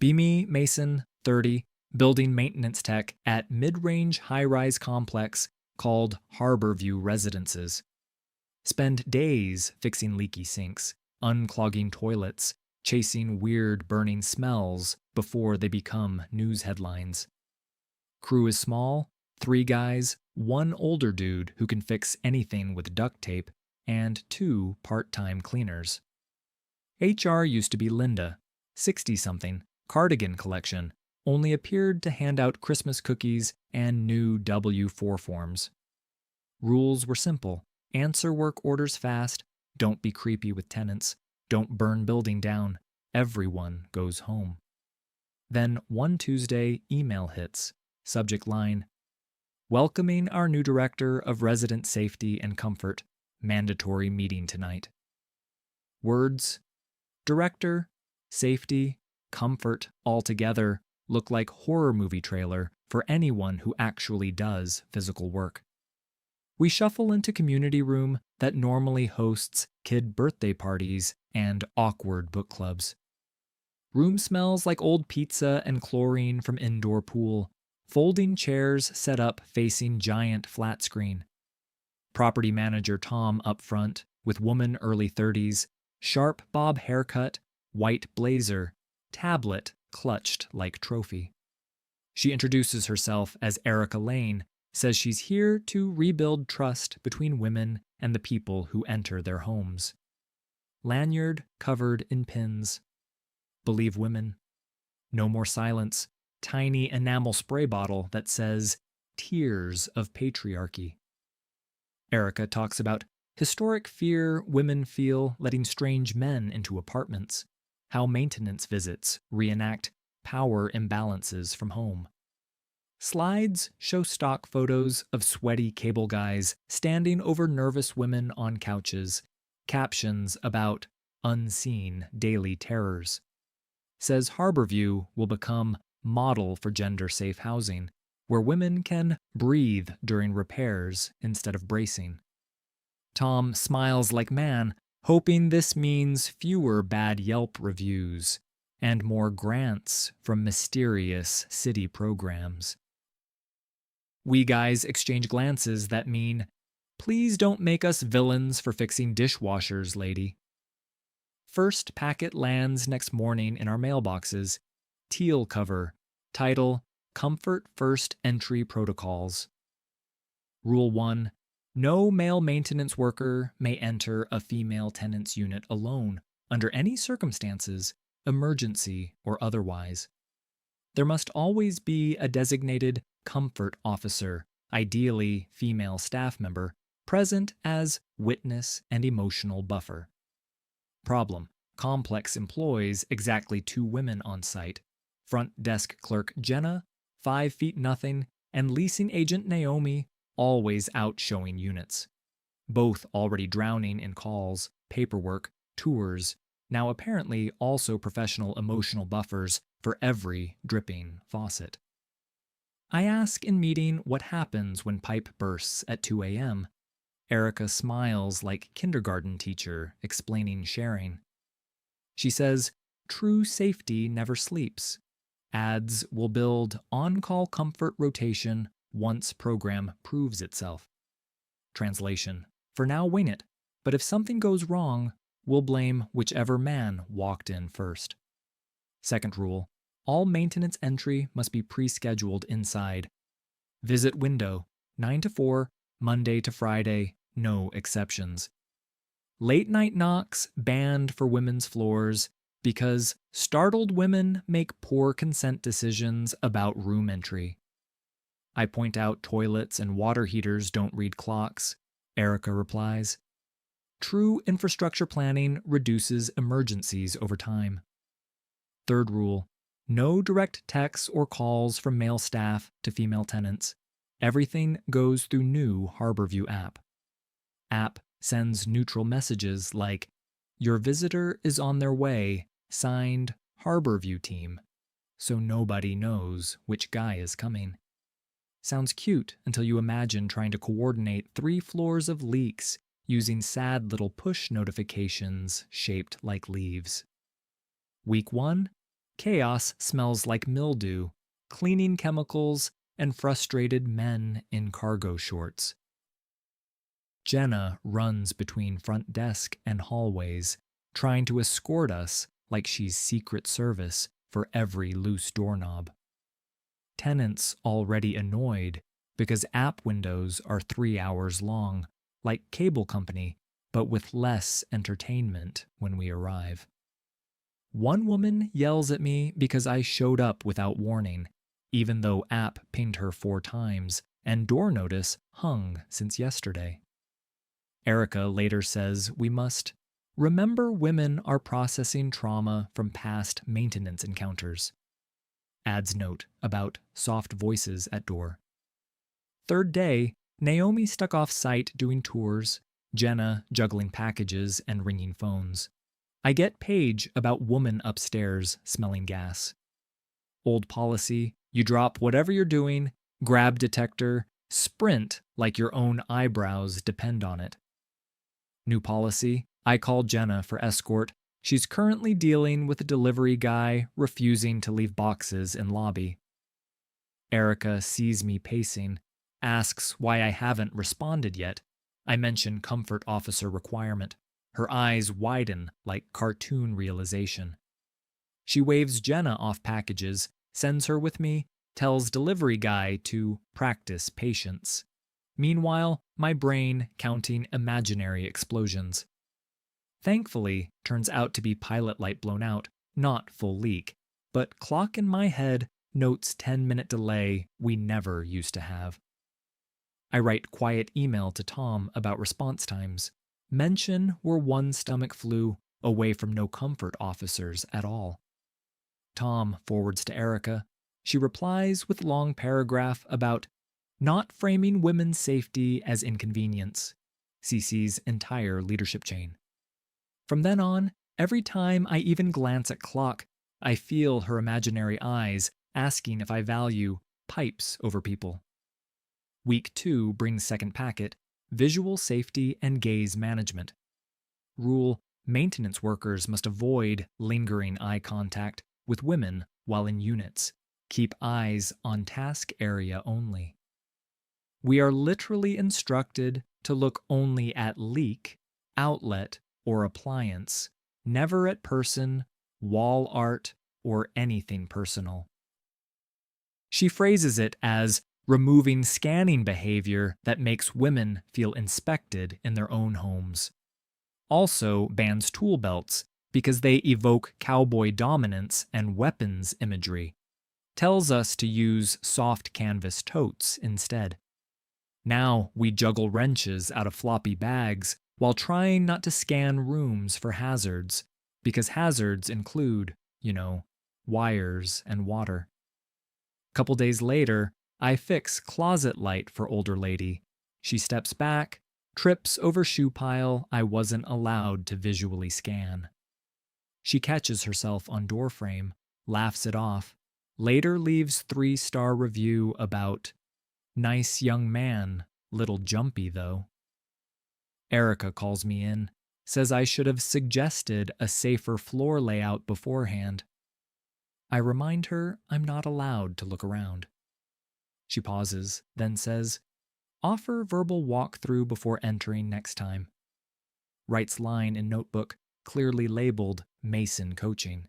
Beamy Mason, 30, building maintenance tech at mid-range high-rise complex called Harborview Residences. Spend days fixing leaky sinks, unclogging toilets, chasing weird burning smells before they become news headlines. Crew is small, 3 guys, 1 older dude who can fix anything with duct tape, and 2 part-time cleaners. HR used to be Linda, 60-something, cardigan collection, only appeared to hand out Christmas cookies and new W-4 forms. Rules were simple. Answer work orders fast, don't be creepy with tenants, don't burn building down, everyone goes home. Then one Tuesday, email hits, subject line, welcoming our new director of resident safety and comfort, mandatory meeting tonight. Words, director, safety, comfort all together look like horror movie trailer for anyone who actually does physical work. We shuffle into community room that normally hosts kid birthday parties and awkward book clubs. Room smells like old pizza and chlorine from indoor pool, folding chairs set up facing giant flat screen. Property manager Tom up front, with woman early 30s, sharp bob haircut, white blazer, tablet clutched like trophy. She introduces herself as Erica Lane, says she's here to rebuild trust between women and the people who enter their homes. Lanyard covered in pins. Believe women. No more silence. Tiny enamel spray bottle that says, Tears of Patriarchy. Erica talks about historic fear women feel letting strange men into apartments, how maintenance visits reenact power imbalances from home. Slides show stock photos of sweaty cable guys standing over nervous women on couches, captions about unseen daily terrors. Says Harborview will become model for gender-safe housing, where women can breathe during repairs instead of bracing. Tom smiles like man, hoping this means fewer bad Yelp reviews and more grants from mysterious city programs. We guys exchange glances that mean, please don't make us villains for fixing dishwashers, lady. First packet lands next morning in our mailboxes. Teal cover. Title, Comfort First Entry Protocols. Rule 1. No male maintenance worker may enter a female tenant's unit alone, under any circumstances, emergency or otherwise. There must always be a designated comfort officer, ideally female staff member, present as witness and emotional buffer. Problem: complex employs exactly 2 women on site. Front desk clerk Jenna, 5 feet nothing, and leasing agent Naomi, always out showing units. Both already drowning in calls, paperwork, tours, now apparently also professional emotional buffers for every dripping faucet. I ask in meeting what happens when pipe bursts at 2 a.m. Erica smiles like kindergarten teacher explaining sharing. She says, true safety never sleeps. Adds will build on-call comfort rotation once program proves itself. Translation: for now wing it, but if something goes wrong, we'll blame whichever man walked in first. Second rule: all maintenance entry must be pre-scheduled inside. Visit window, 9 to 4, Monday to Friday, no exceptions. Late night knocks banned for women's floors because startled women make poor consent decisions about room entry. I point out toilets and water heaters don't read clocks. Erica replies, true infrastructure planning reduces emergencies over time. Third rule: no direct texts or calls from male staff to female tenants. Everything goes through new Harborview app. App sends neutral messages like, your visitor is on their way, signed Harborview team, so nobody knows which guy is coming. Sounds cute until you imagine trying to coordinate 3 floors of leaks using sad little push notifications shaped like leaves. Week 1, Chaos smells like mildew, cleaning chemicals, and frustrated men in cargo shorts. Jenna runs between front desk and hallways, trying to escort us like she's Secret Service for every loose doorknob. Tenants already annoyed because app windows are 3 hours long, like cable company, but with less entertainment when we arrive. One woman yells at me because I showed up without warning, even though app pinged her 4 times and door notice hung since yesterday. Erica later says we must remember women are processing trauma from past maintenance encounters. Adds note about soft voices at door. Third day, Naomi stuck off site doing tours, Jenna juggling packages and ringing phones. I get Paige about woman upstairs smelling gas. Old policy, you drop whatever you're doing, grab detector, sprint like your own eyebrows depend on it. New policy, I call Jenna for escort. She's currently dealing with a delivery guy refusing to leave boxes in lobby. Erica sees me pacing, asks why I haven't responded yet. I mention comfort officer requirement. Her eyes widen like cartoon realization. She waves Jenna off packages, sends her with me, tells delivery guy to practice patience. Meanwhile, my brain counting imaginary explosions. Thankfully, turns out to be pilot light blown out, not full leak, but clock in my head notes 10-minute delay we never used to have. I write quiet email to Tom about response times. Mention we're one stomach flu away from no comfort officers at all. Tom forwards to Erica. She replies with long paragraph about not framing women's safety as inconvenience, CC's entire leadership chain. From then on, every time I even glance at clock, I feel her imaginary eyes asking if I value pipes over people. Week 2 brings second packet, visual safety and gaze management. Rule, maintenance workers must avoid lingering eye contact with women while in units. Keep eyes on task area only. We are literally instructed to look only at leak, outlet, or appliance, never at person, wall art, or anything personal. She phrases it as removing scanning behavior that makes women feel inspected in their own homes. Also bans tool belts because they evoke cowboy dominance and weapons imagery. Tells us to use soft canvas totes instead. Now we juggle wrenches out of floppy bags while trying not to scan rooms for hazards, because hazards include, wires and water. Couple days later, I fix closet light for older lady. She steps back, trips over shoe pile I wasn't allowed to visually scan. She catches herself on doorframe, laughs it off, later leaves 3-star review about nice young man, little jumpy though. Erica calls me in, says I should have suggested a safer floor layout beforehand. I remind her I'm not allowed to look around. She pauses, then says, offer verbal walkthrough before entering next time. Writes line in notebook, clearly labeled Mason Coaching.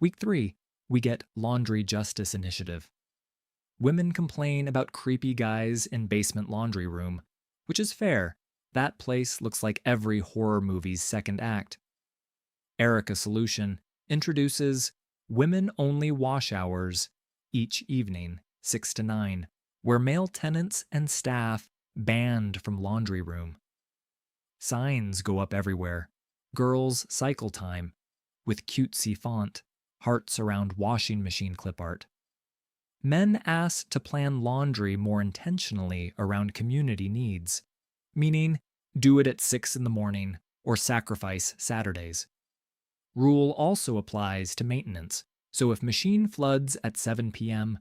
Week 3, we get Laundry Justice Initiative. Women complain about creepy guys in basement laundry room, which is fair. That place looks like every horror movie's second act. Erica's solution introduces women-only wash hours each evening, 6 to 9, where male tenants and staff banned from laundry room. Signs go up everywhere. Girls' cycle time, with cutesy font, hearts around washing machine clip art. Men asked to plan laundry more intentionally around community needs, meaning do it at 6 in the morning or sacrifice Saturdays. Rule also applies to maintenance, so if machine floods at 7 p.m.,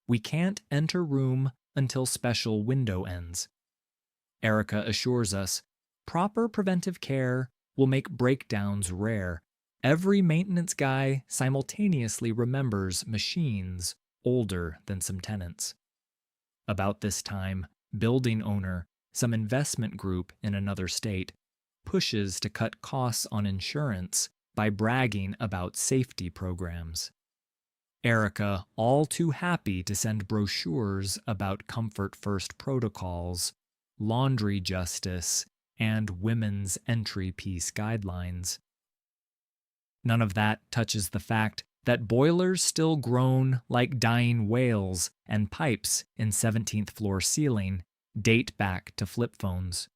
we can't enter room until special window ends. Erica assures us proper preventive care will make breakdowns rare, Every maintenance guy simultaneously remembers machines older than some tenants. About this time, building owner, some investment group in another state, pushes to cut costs on insurance by bragging about safety programs. Erica, all too happy to send brochures about Comfort First protocols, laundry justice, and women's entry piece guidelines. None of that touches the fact that boilers still groan like dying whales and pipes in 17th floor ceiling date back to flip phones.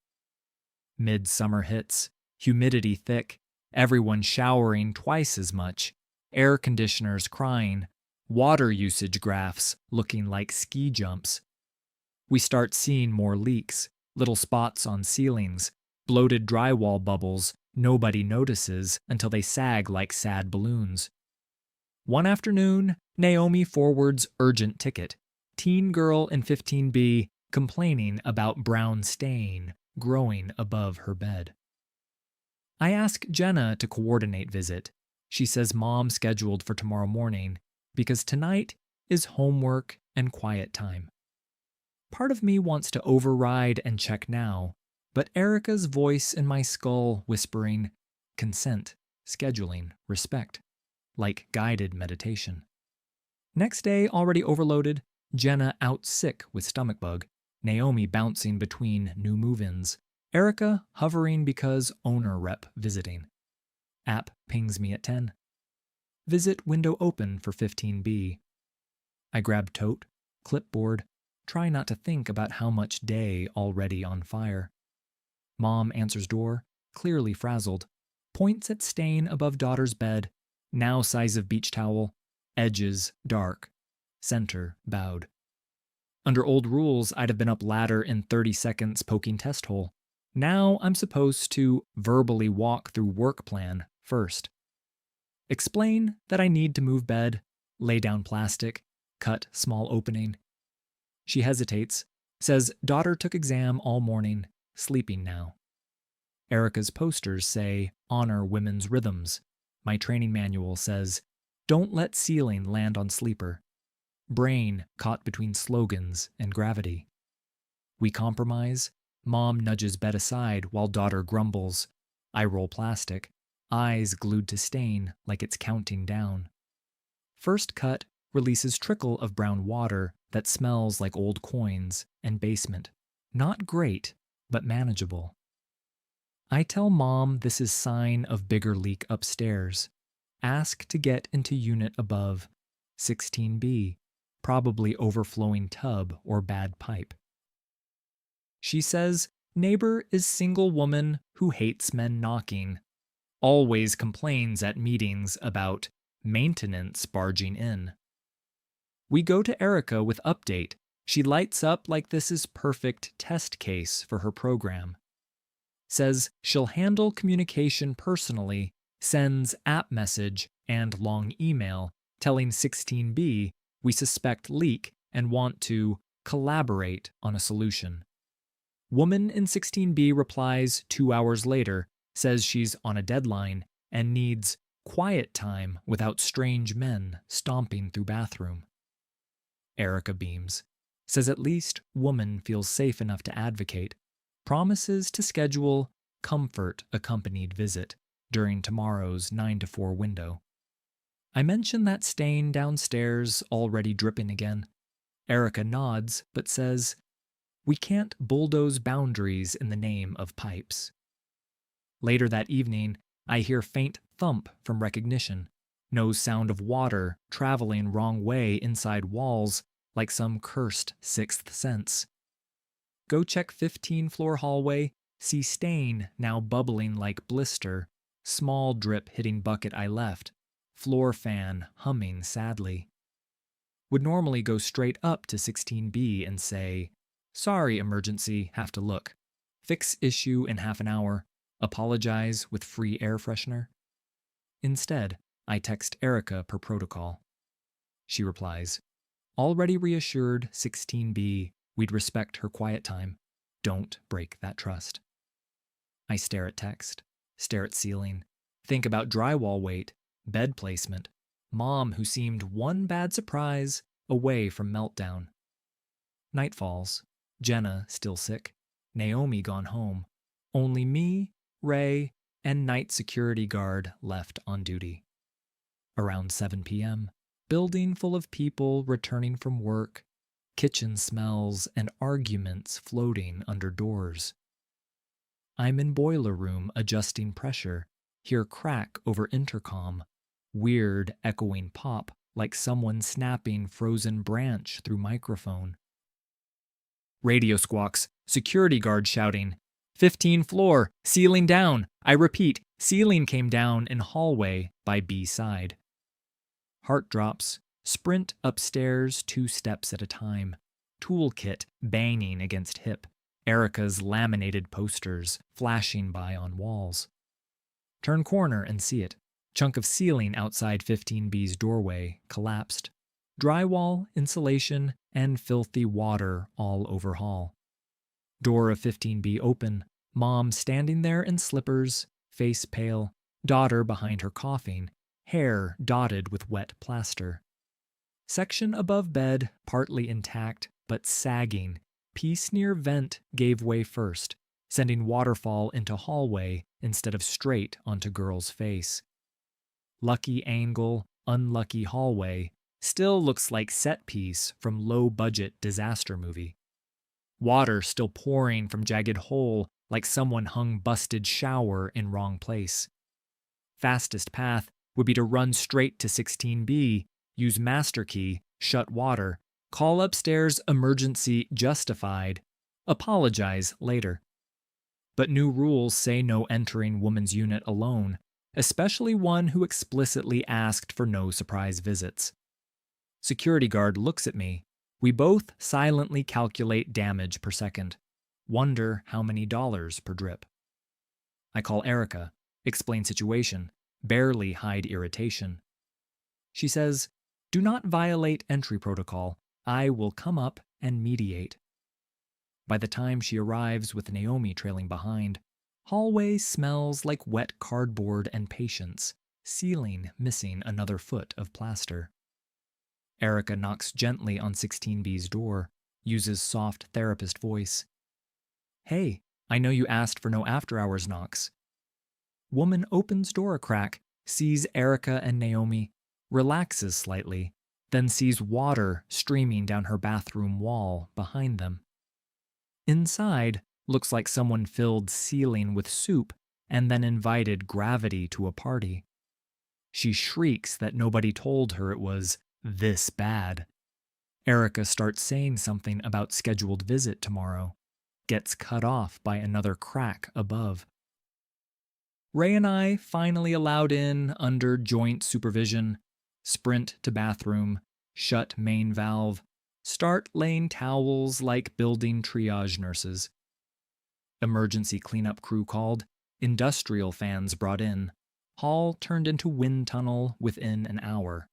Midsummer hits, humidity thick, everyone showering twice as much, air conditioners crying, water usage graphs looking like ski jumps. We start seeing more leaks, little spots on ceilings, bloated drywall bubbles nobody notices until they sag like sad balloons. One afternoon, Naomi forwards urgent ticket. Teen girl in 15B complaining about brown stain growing above her bed. I ask Jenna to coordinate visit. She says mom scheduled for tomorrow morning because tonight is homework and quiet time. Part of me wants to override and check now, but Erica's voice in my skull whispering, consent, scheduling, respect, like guided meditation. Next day, already overloaded, Jenna out sick with stomach bug, Naomi bouncing between new move-ins, Erica hovering because owner rep visiting. App pings me at 10. Visit window open for 15B. I grab tote, clipboard, try not to think about how much day already on fire. Mom answers door, clearly frazzled, points at stain above daughter's bed, now size of beach towel, edges dark, center bowed. Under old rules, I'd have been up ladder in 30 seconds poking test hole. Now I'm supposed to verbally walk through work plan first. Explain that I need to move bed, lay down plastic, cut small opening. She hesitates, says daughter took exam all morning, sleeping now. Erica's posters say, honor women's rhythms. My training manual says, don't let ceiling land on sleeper. Brain caught between slogans and gravity. We compromise. Mom nudges bed aside while daughter grumbles. I roll plastic, eyes glued to stain like it's counting down. First cut releases trickle of brown water that smells like old coins and basement. Not great, but manageable. I tell Mom this is sign of bigger leak upstairs. Ask to get into unit above, 16B, probably overflowing tub or bad pipe. She says neighbor is single woman who hates men knocking, always complains at meetings about maintenance barging in. We go to Erica with update. She lights up like this is perfect test case for her program. Says she'll handle communication personally, sends app message and long email telling 16B we suspect leak and want to collaborate on a solution. Woman in 16B replies 2 hours later, says she's on a deadline and needs quiet time without strange men stomping through bathroom. Erica beams, says at least woman feels safe enough to advocate, promises to schedule comfort-accompanied visit during tomorrow's 9 to 4 window. I mention that stain downstairs already dripping again. Erica nods, but says, we can't bulldoze boundaries in the name of pipes. Later that evening, I hear faint thump from recognition, no sound of water traveling wrong way inside walls like some cursed sixth sense. Go check 15-floor hallway, see stain now bubbling like blister, small drip hitting bucket I left, floor fan humming sadly. Would normally go straight up to 16B and say, sorry, emergency, have to look. Fix issue in half an hour. Apologize with free air freshener. Instead, I text Erica per protocol. She replies, already reassured 16B we'd respect her quiet time. Don't break that trust. I stare at text, stare at ceiling, Think about drywall weight, bed placement, mom who seemed one bad surprise away from meltdown. Night falls. Jenna still sick. Naomi gone home. Only me, Ray, and night security guard left on duty. Around 7 p.m., building full of people returning from work, kitchen smells and arguments floating under doors. I'm in boiler room adjusting pressure, hear crack over intercom, weird echoing pop like someone snapping frozen branch through microphone. Radio squawks, security guard shouting, 15 floor, ceiling down. I repeat, ceiling came down in hallway by B side. Heart drops, sprint upstairs 2 steps at a time. Toolkit banging against hip. Erica's laminated posters flashing by on walls. Turn corner and see it. Chunk of ceiling outside 15B's doorway collapsed. Drywall, insulation, and filthy water all over hall. Door of 15B open, mom standing there in slippers, face pale, daughter behind her coughing, hair dotted with wet plaster. Section above bed, partly intact, but sagging, piece near vent gave way first, sending waterfall into hallway instead of straight onto girl's face. Lucky angle, unlucky hallway, still looks like set piece from low-budget disaster movie. Water still pouring from jagged hole like someone hung busted shower in wrong place. Fastest path would be to run straight to 16B, use master key, shut water, call upstairs emergency justified, apologize later. But new rules say no entering woman's unit alone, especially one who explicitly asked for no surprise visits. Security guard looks at me. We both silently calculate damage per second. Wonder how many dollars per drip. I call Erica, explain situation, barely hide irritation. She says, "Do not violate entry protocol. I will come up and mediate." By the time she arrives with Naomi trailing behind, hallway smells like wet cardboard and patience, ceiling missing another foot of plaster. Erica knocks gently on 16B's door, uses soft therapist voice. "Hey, I know you asked for no after-hours knocks." Woman opens door a crack, sees Erica and Naomi, relaxes slightly, then sees water streaming down her bathroom wall behind them. Inside, looks like someone filled ceiling with soup and then invited gravity to a party. She shrieks that nobody told her it was this bad. Erica starts saying something about scheduled visit tomorrow, gets cut off by another crack above. Ray and I finally allowed in under joint supervision, sprint to bathroom, shut main valve, start laying towels like building triage nurses. Emergency cleanup crew called, industrial fans brought in, hall turned into wind tunnel within an hour.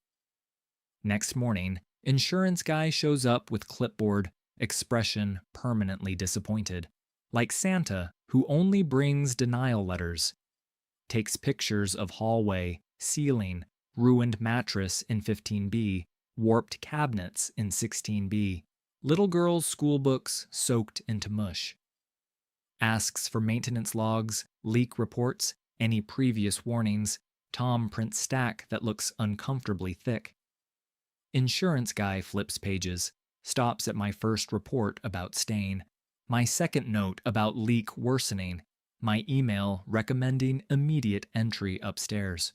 Next morning, insurance guy shows up with clipboard, expression permanently disappointed, like Santa who only brings denial letters. Takes pictures of hallway, ceiling, ruined mattress in 15B, warped cabinets in 16B, little girls' school books soaked into mush. Asks for maintenance logs, leak reports, any previous warnings. Tom prints stack that looks uncomfortably thick. Insurance guy flips pages, stops at my first report about stain, my second note about leak worsening, my email recommending immediate entry upstairs.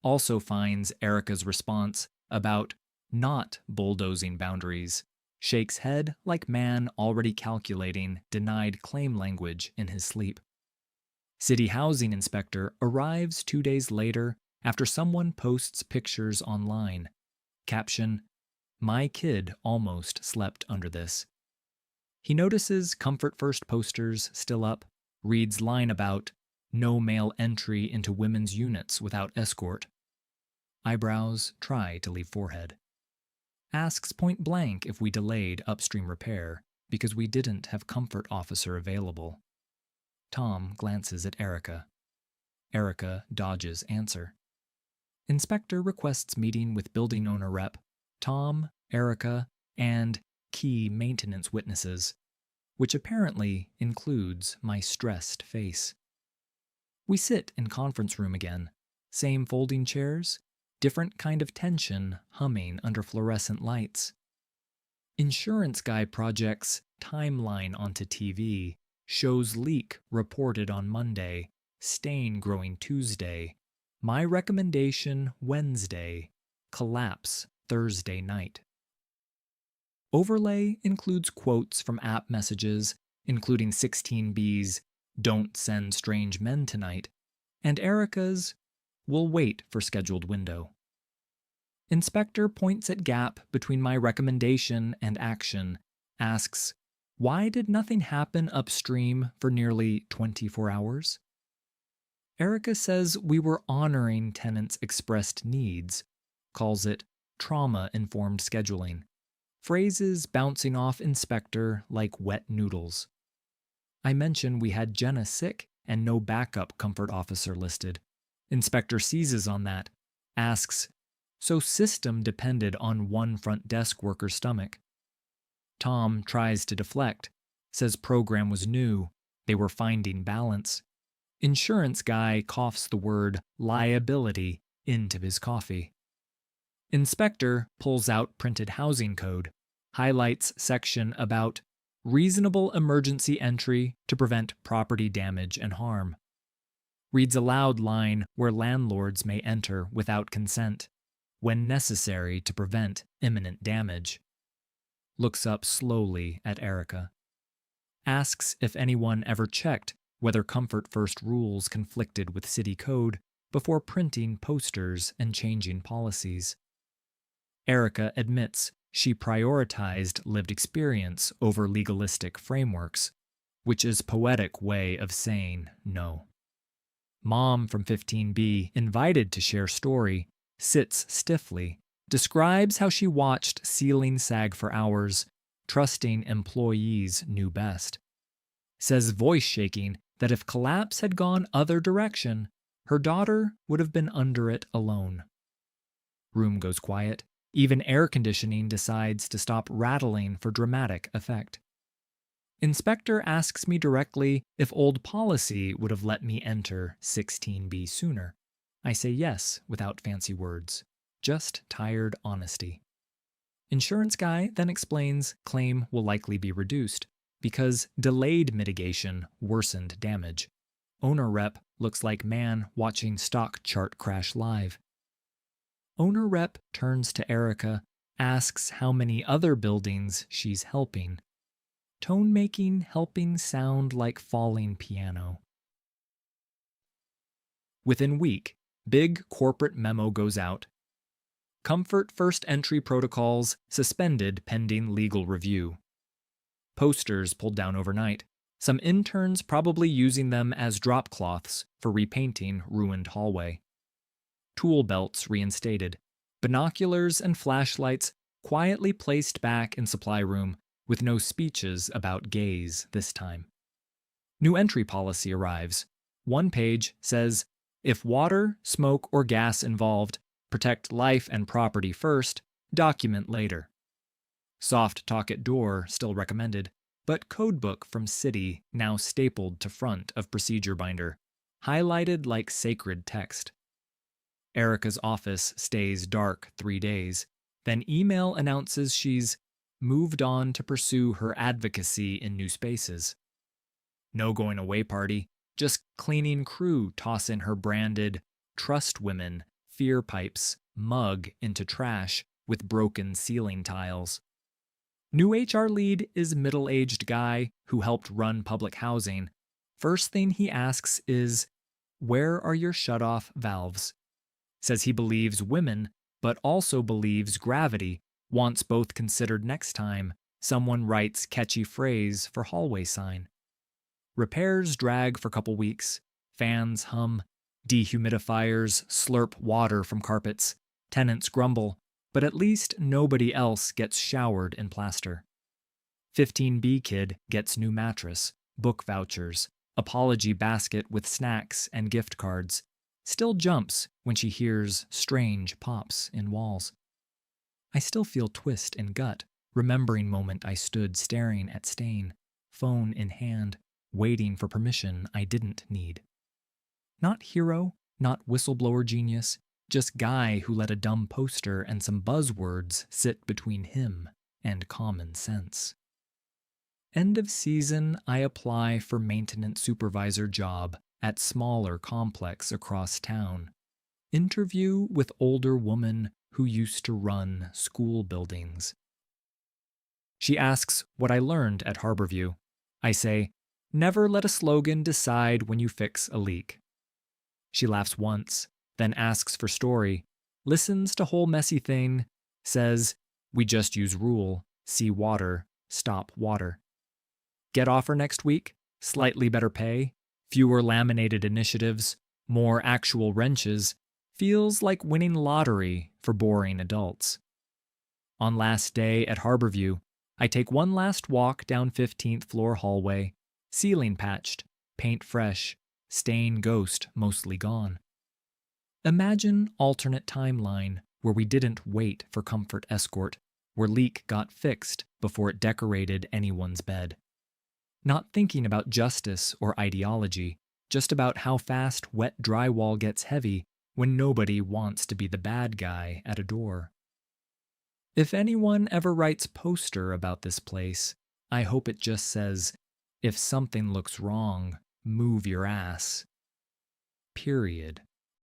Also finds Erica's response about not bulldozing boundaries, shakes head like man already calculating denied claim language in his sleep. City housing inspector arrives 2 days later after someone posts pictures online. Caption, "My kid almost slept under this." He notices Comfort First posters still up, reads line about no male entry into women's units without escort. Eyebrows try to leave forehead. Asks point blank if we delayed upstream repair because we didn't have comfort officer available. Tom glances at Erica. Erica dodges answer. Inspector requests meeting with building owner rep, Tom, Erica, and key maintenance witnesses, which apparently includes my stressed face. We sit in conference room again, same folding chairs, different kind of tension humming under fluorescent lights. Insurance guy projects timeline onto TV, shows leak reported on Monday, stain growing Tuesday, my recommendation Wednesday, collapse Thursday night. Overlay includes quotes from app messages, including 16B's "Don't send strange men tonight," and Erica's "We'll wait for scheduled window." Inspector points at gap between my recommendation and action, asks, why did nothing happen upstream for nearly 24 hours? Erica says we were honoring tenants' expressed needs, calls it trauma-informed scheduling, phrases bouncing off Inspector like wet noodles. I mention we had Jenna sick and no backup comfort officer listed. Inspector seizes on that, asks, so system depended on one front desk worker's stomach. Tom tries to deflect, says program was new, they were finding balance. Insurance guy coughs the word liability into his coffee. Inspector pulls out printed housing code, highlights section about reasonable emergency entry to prevent property damage and harm. Reads aloud line where landlords may enter without consent, when necessary to prevent imminent damage. Looks up slowly at Erica. Asks if anyone ever checked whether Comfort First rules conflicted with city code before printing posters and changing policies. Erica admits she prioritized lived experience over legalistic frameworks, which is poetic way of saying no. Mom from 15B, invited to share story, sits stiffly, describes how she watched ceiling sag for hours, trusting employees knew best. Says voice shaking that if collapse had gone other direction, her daughter would have been under it alone. Room goes quiet. Even air conditioning decides to stop rattling for dramatic effect. Inspector asks me directly if old policy would have let me enter 16B sooner. I say yes without fancy words, just tired honesty. Insurance guy then explains claim will likely be reduced because delayed mitigation worsened damage. Owner rep looks like man watching stock chart crash live. Owner rep turns to Erica, asks how many other buildings she's helping. Tone making helping sound like falling piano. Within week, big corporate memo goes out. Comfort First entry protocols suspended pending legal review. Posters pulled down overnight, some interns probably using them as drop cloths for repainting ruined hallway. Tool belts reinstated, binoculars and flashlights quietly placed back in supply room with no speeches about gays this time. New entry policy arrives. One page says, if water, smoke, or gas involved, protect life and property first, document later. Soft talk at door still recommended, but codebook from city now stapled to front of procedure binder, highlighted like sacred text. Erica's office stays dark 3 days, then email announces she's moved on to pursue her advocacy in new spaces. No going away party, just cleaning crew toss in her branded trust women fear pipes mug into trash with broken ceiling tiles. New HR lead is middle-aged guy who helped run public housing. First thing he asks is, where are your shutoff valves? Says he believes women, but also believes gravity, wants both considered next time someone writes catchy phrase for hallway sign. Repairs drag for couple weeks, fans hum, dehumidifiers slurp water from carpets, tenants grumble, but at least nobody else gets showered in plaster. 15B kid gets new mattress, book vouchers, apology basket with snacks and gift cards, still jumps when she hears strange pops in walls. I still feel twist in gut, remembering moment I stood staring at stain, phone in hand, waiting for permission I didn't need. Not hero, not whistleblower genius, just guy who let a dumb poster and some buzzwords sit between him and common sense. End of season, I apply for maintenance supervisor job at smaller complex across town. Interview with older woman who used to run school buildings. She asks what I learned at Harborview. I say, never let a slogan decide when you fix a leak. She laughs once, then asks for story, listens to whole messy thing, says, we just use rule, see water, stop water. Get offer next week, slightly better pay, fewer laminated initiatives, more actual wrenches, feels like winning lottery for boring adults. On last day at Harborview, I take one last walk down 15th floor hallway, ceiling patched, paint fresh, stain ghost mostly gone. Imagine alternate timeline where we didn't wait for comfort escort, where leak got fixed before it decorated anyone's bed. Not thinking about justice or ideology, just about how fast wet drywall gets heavy when nobody wants to be the bad guy at a door. If anyone ever writes poster about this place, I hope it just says, if something looks wrong, move your ass. Period.